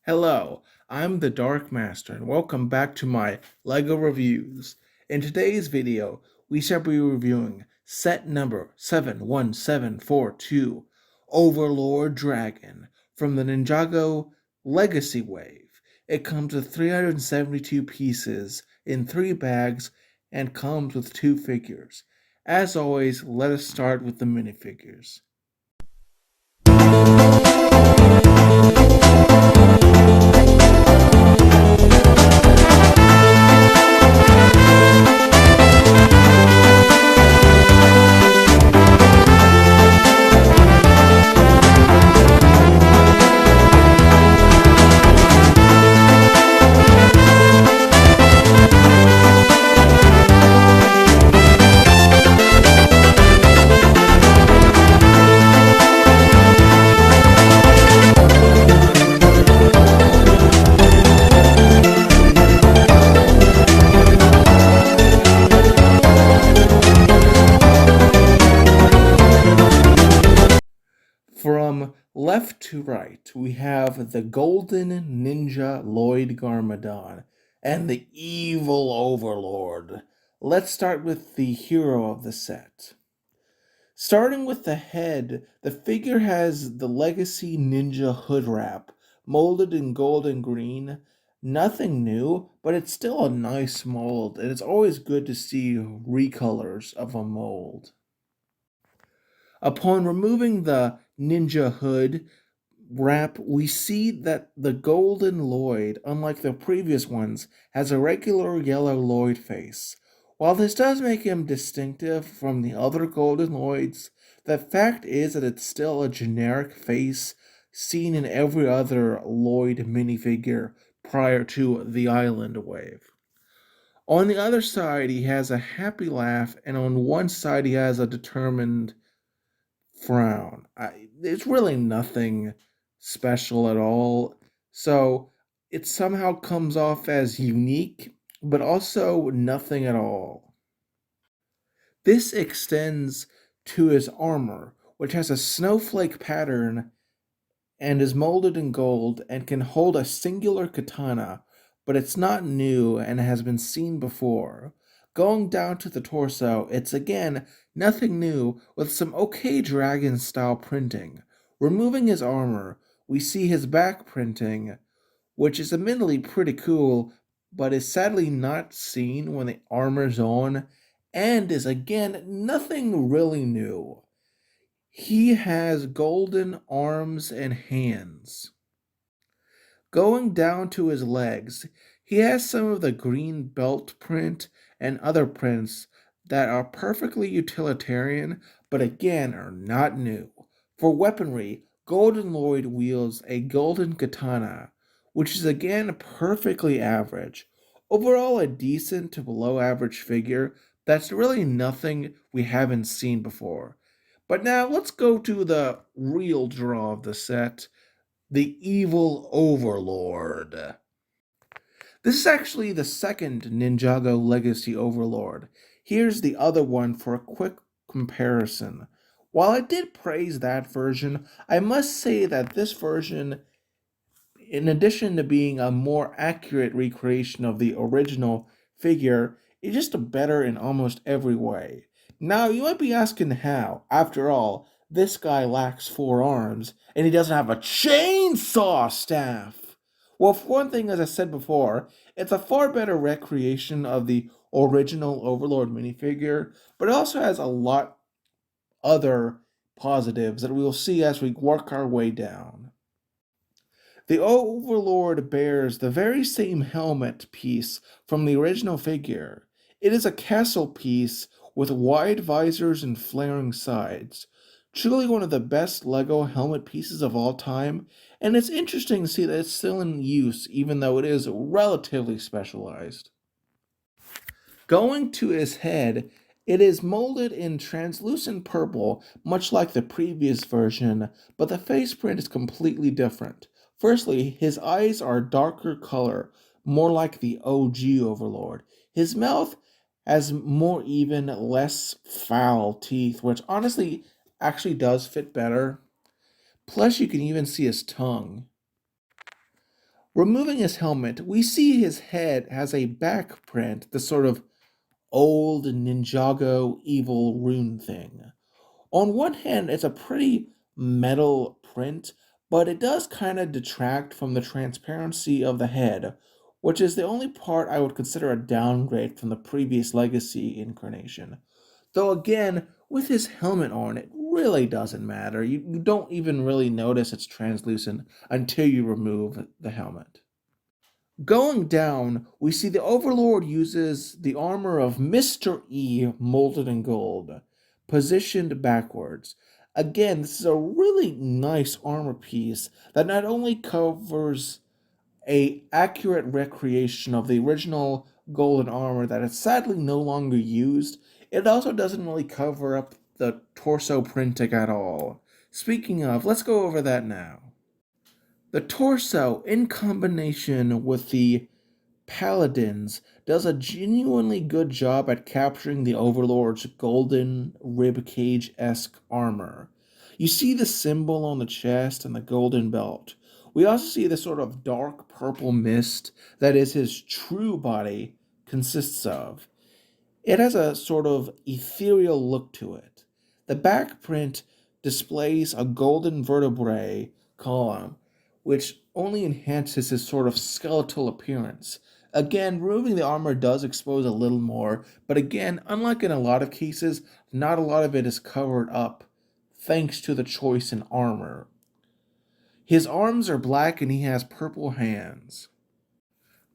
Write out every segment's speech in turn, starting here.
Hello, I'm the Dark Master, and welcome back to my LEGO reviews. In today's video, we shall be reviewing set number 71742, Overlord Dragon, from the Ninjago Legacy Wave. It comes with 372 pieces in 3 bags and comes with 2 figures. As always, let us start with the minifigures. From left to right, we have the Golden Ninja Lloyd Garmadon and the Evil Overlord. Let's start with the hero of the set. Starting with the head, the figure has the Legacy Ninja hood wrap, molded in gold and green. Nothing new, but it's still a nice mold, and it's always good to see recolors of a mold. Upon removing the ninja hood wrap, we see that the Golden Lloyd, unlike the previous ones, has a regular yellow Lloyd face. While this does make him distinctive from the other Golden Lloyds, the fact is that it's still a generic face seen in every other Lloyd minifigure prior to the Island Wave. On the other side, he has a happy laugh, and on one side, he has a determined frown. It's really nothing special at all. So it somehow comes off as unique, but also nothing at all. This extends to his armor, which has a snowflake pattern and is molded in gold and can hold a singular katana, but it's not new and has been seen before. Going down to the torso, it's again nothing new with some okay dragon style printing. Removing his armor, we see his back printing, which is admittedly pretty cool, but is sadly not seen when the armor's on, and is again nothing really new. He has golden arms and hands. Going down to his legs, he has some of the green belt print and other prints that are perfectly utilitarian, but again are not new. For weaponry, Golden Lloyd wields a golden katana, which is again perfectly average. Overall, a decent to below average figure that's really nothing we haven't seen before. But now let's go to the real draw of the set, the Evil Overlord. This is actually the second Ninjago Legacy Overlord. Here's the other one for a quick comparison. While I did praise that version, I must say that this version, in addition to being a more accurate recreation of the original figure, is just better in almost every way. Now, you might be asking how. After all, this guy lacks 4 arms, and he doesn't have a chainsaw staff. Well, for one thing, as I said before, it's a far better recreation of the original Overlord minifigure, but it also has a lot other positives that we will see as we work our way down. The Overlord bears the very same helmet piece from the original figure. It is a castle piece with wide visors and flaring sides. Truly one of the best LEGO helmet pieces of all time, and it's interesting to see that it's still in use even though it is relatively specialized. Going to his head, it is molded in translucent purple, much like the previous version, but the face print is completely different. Firstly, his eyes are darker color, more like the OG Overlord. His mouth has more even, less foul teeth, which honestly actually does fit better. Plus, you can even see his tongue. Removing his helmet, we see his head has a back print, the sort of old Ninjago evil rune thing. On one hand, it's a pretty metal print, but it does kind of detract from the transparency of the head, which is the only part I would consider a downgrade from the previous Legacy incarnation. Though again, with his helmet on, it really doesn't matter. You don't even really notice it's translucent until you remove the helmet. Going down, we see the Overlord uses the armor of Mr. E molded in gold, positioned backwards. Again, this is a really nice armor piece that not only covers a accurate recreation of the original golden armor that is sadly no longer used, it also doesn't really cover up the torso printing at all. Speaking of, let's go over that now. The torso, in combination with the Paladins, does a genuinely good job at capturing the Overlord's golden ribcage esque armor. You see the symbol on the chest and the golden belt. We also see the sort of dark purple mist that is his true body consists of. It has a sort of ethereal look to it. The back print displays a golden vertebrae column, which only enhances his sort of skeletal appearance. Again, removing the armor does expose a little more, but again, unlike in a lot of cases, not a lot of it is covered up thanks to the choice in armor. His arms are black and he has purple hands.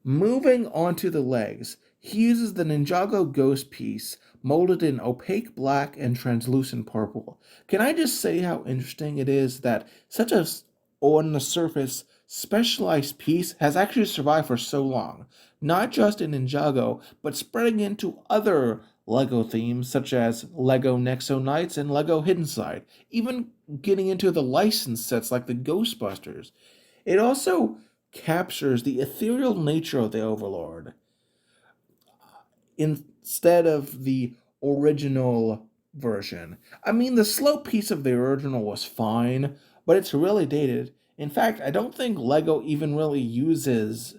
Moving on to the legs, he uses the Ninjago ghost piece molded in opaque black and translucent purple. Can I just say how interesting it is that such a, on the surface, specialized piece has actually survived for so long? Not just in Ninjago, but spreading into other LEGO themes such as LEGO Nexo Knights and LEGO Hidden Side, even getting into the licensed sets like the Ghostbusters. It also captures the ethereal nature of the Overlord instead of the original version. I mean, the slow piece of the original was fine, but it's really dated. In fact, I don't think LEGO even really uses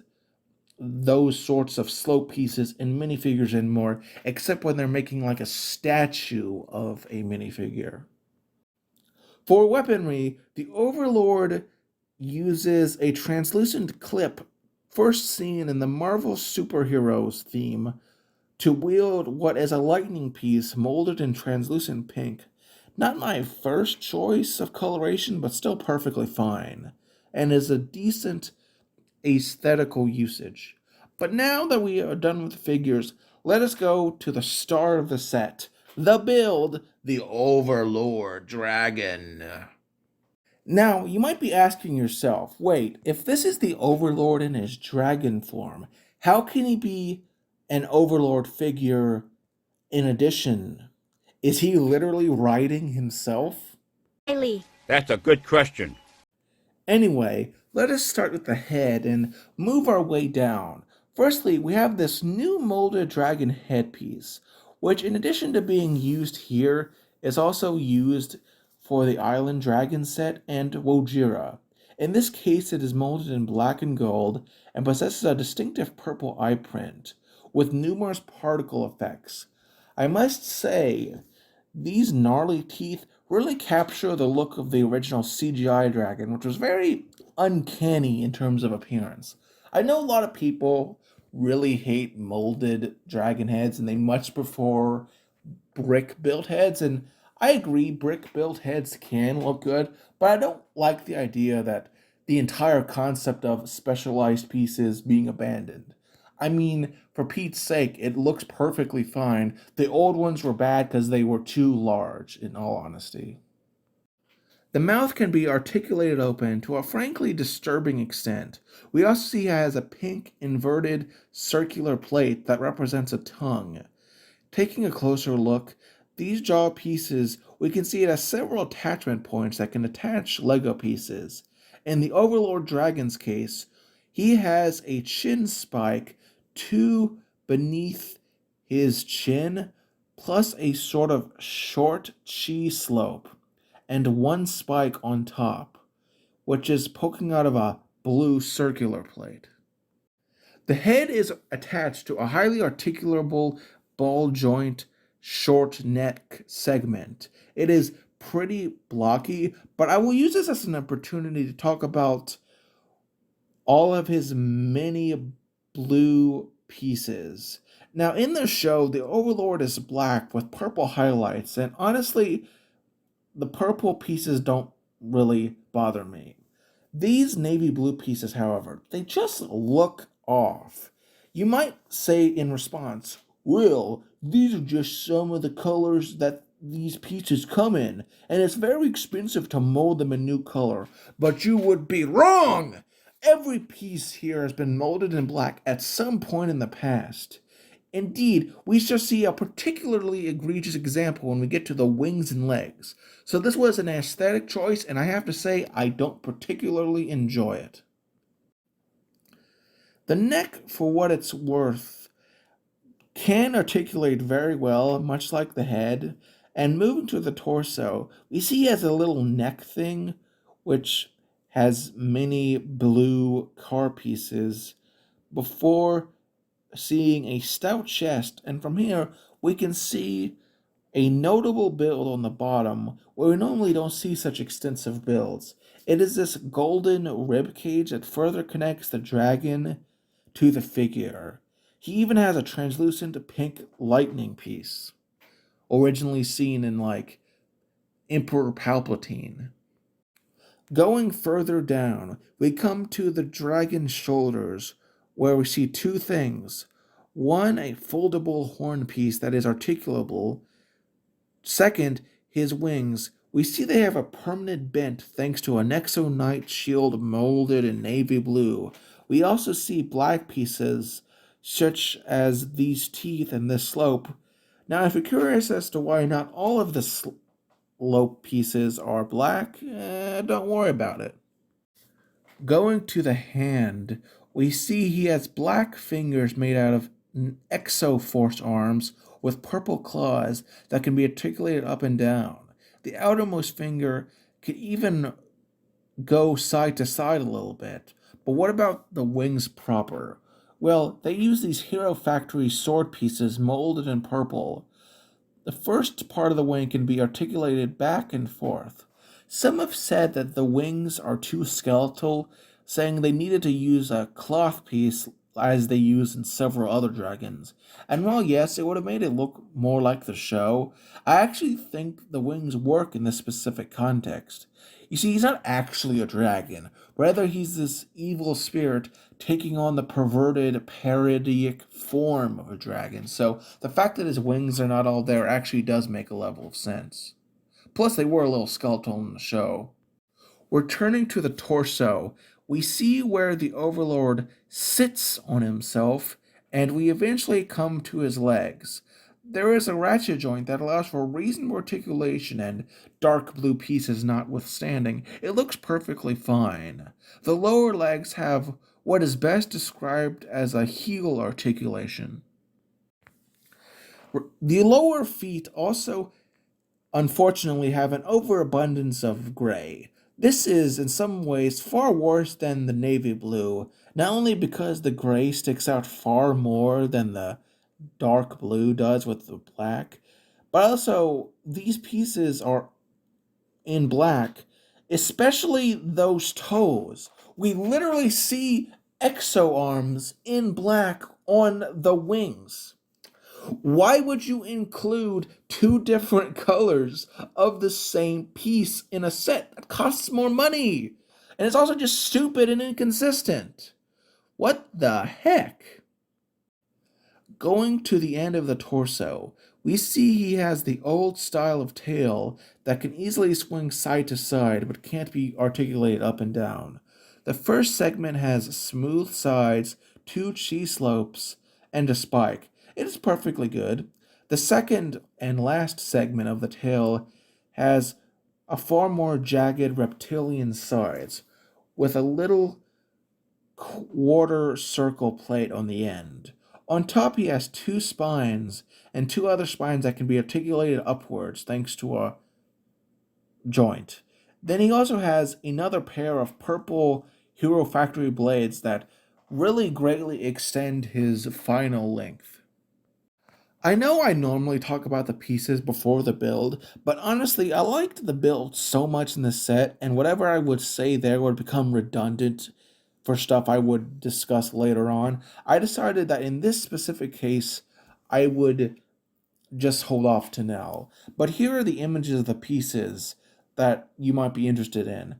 those sorts of slow pieces in minifigures anymore, except when they're making like a statue of a minifigure. For weaponry, the Overlord uses a translucent clip first seen in the Marvel superheroes theme to wield what is a lightning piece molded in translucent pink. Not my first choice of coloration, but still perfectly fine, and is a decent aesthetical usage. But now that we are done with the figures, let us go to the star of the set, the build, the Overlord Dragon. Now, you might be asking yourself, wait, if this is the Overlord in his dragon form, how can he be an Overlord figure in addition? Is he literally riding himself? That's a good question. Anyway, let us start with the head and move our way down. Firstly, we have this new molded dragon headpiece, which, in addition to being used here, is also used for the Island Dragon set and Wojira. In this case, it is molded in black and gold and possesses a distinctive purple eye print with numerous particle effects. I must say, these gnarly teeth really capture the look of the original CGI dragon, which was very uncanny in terms of appearance. I know a lot of people really hate molded dragon heads and they much prefer brick built heads, and I agree brick built heads can look good, but I don't like the idea that the entire concept of specialized pieces being abandoned. I mean, for Pete's sake, it looks perfectly fine. The old ones were bad because they were too large, in all honesty. The mouth can be articulated open to a frankly disturbing extent. We also see it has a pink inverted circular plate that represents a tongue. Taking a closer look, these jaw pieces, we can see it has several attachment points that can attach Lego pieces. In the Overlord Dragon's case, he has a chin spike, two beneath his chin, plus a sort of short chi slope, and one spike on top, which is poking out of a blue circular plate. The head is attached to a highly articulable ball joint short neck segment. It is pretty blocky, but I will use this as an opportunity to talk about all of his many blue pieces. Now, in the show, the Overlord is black with purple highlights, and honestly, the purple pieces don't really bother me. These navy blue pieces, however, they just look off. You might say in response, well, these are just some of the colors that these pieces come in, and it's very expensive to mold them a new color. But you would be wrong! Every piece here has been molded in black at some point in the past. Indeed, we shall see a particularly egregious example when we get to the wings and legs. So this was an aesthetic choice, and I have to say I don't particularly enjoy it. The neck, for what it's worth, can articulate very well, much like the head. And moving to the torso, we see he has a little neck thing, which has many blue car pieces, before seeing a stout chest, and from here we can see a notable build on the bottom where we normally don't see such extensive builds. It is this golden rib cage that further connects the dragon to the figure. He even has a translucent pink lightning piece, originally seen in like Emperor Palpatine. Going further down, we come to the dragon's shoulders, where we see two things. One, a foldable horn piece that is articulable. Second, his wings. We see they have a permanent bent thanks to a Nexo Knight shield molded in navy blue. We also see black pieces, such as these teeth and this slope. Now, if you're curious as to why not all of the slope pieces are black, don't worry about it. Going to the hand, we see he has black fingers made out of exo-force arms with purple claws that can be articulated up and down. The outermost finger can even go side to side a little bit. But what about the wings proper? Well, they use these Hero Factory sword pieces molded in purple. The first part of the wing can be articulated back and forth. Some have said that the wings are too skeletal, saying they needed to use a cloth piece as they use in several other dragons. And while yes, it would have made it look more like the show, I actually think the wings work in this specific context. You see, he's not actually a dragon. Rather, he's this evil spirit taking on the perverted, parodic form of a dragon. So the fact that his wings are not all there actually does make a level of sense. Plus, they were a little skeletal in the show. Returning to the torso, we see where the Overlord sits on himself, and we eventually come to his legs. There is a ratchet joint that allows for reasonable articulation, and dark blue pieces notwithstanding, it looks perfectly fine. The lower legs have what is best described as a heel articulation. The lower feet also, unfortunately, have an overabundance of gray. This is, in some ways, far worse than the navy blue, not only because the gray sticks out far more than the dark blue does with the black, but also these pieces are in black, especially those toes. We literally see exo arms in black on the wings. Why would you include two different colors of the same piece in a set? That costs more money. And it's also just stupid and inconsistent. What the heck? Going to the end of the torso, we see he has the old style of tail that can easily swing side to side but can't be articulated up and down. The first segment has smooth sides, two cheese slopes, and a spike. It is perfectly good. The second and last segment of the tail has a far more jagged reptilian sides, with a little quarter circle plate on the end. On top, he has two spines and two other spines that can be articulated upwards thanks to a joint. Then he also has another pair of purple Hero Factory blades that really greatly extend his final length. I know I normally talk about the pieces before the build, but honestly, I liked the build so much in the set, and whatever I would say there would become redundant for stuff I would discuss later on. I decided that in this specific case, I would just hold off to now. But here are the images of the pieces that you might be interested in.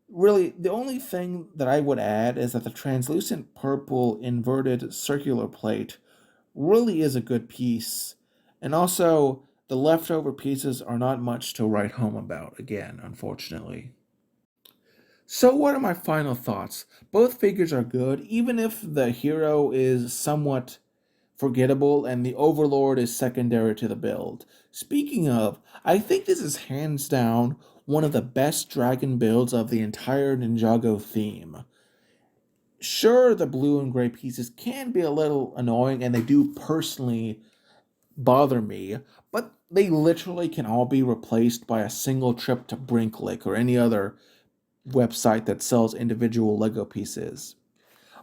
Really, the only thing that I would add is that the translucent purple inverted circular plate really is a good piece. And also, the leftover pieces are not much to write home about, again, unfortunately. So, what are my final thoughts? Both figures are good, even if the hero is somewhat forgettable and the Overlord is secondary to the build. Speaking of, I think this is hands down one of the best dragon builds of the entire Ninjago theme. Sure, the blue and gray pieces can be a little annoying and they do personally bother me, but they literally can all be replaced by a single trip to Brinklink or any other website that sells individual Lego pieces.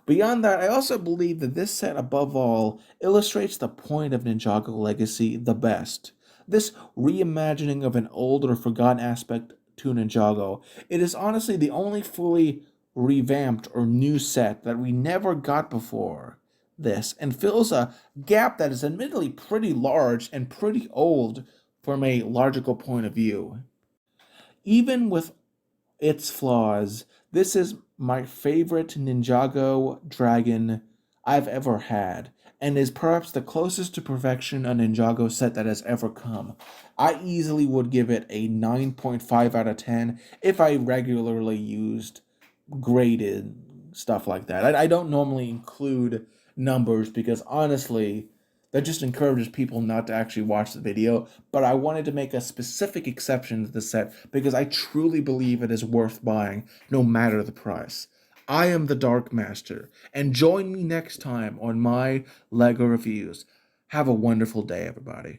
Beyond that, I also believe that this set, above all, illustrates the point of Ninjago Legacy the best. This reimagining of an old or forgotten aspect to Ninjago, it is honestly the only fully revamped or new set that we never got before this, and fills a gap that is admittedly pretty large and pretty old from a logical point of view. Even with its flaws, this is my favorite Ninjago Dragon I've ever had, and is perhaps the closest to perfection a Ninjago set that has ever come. I easily would give it a 9.5 out of 10 if I regularly used graded stuff like that. I don't normally include numbers because honestly, that just encourages people not to actually watch the video. But I wanted to make a specific exception to the set because I truly believe it is worth buying no matter the price. I am the Dark Master, and join me next time on my LEGO reviews. Have a wonderful day, everybody.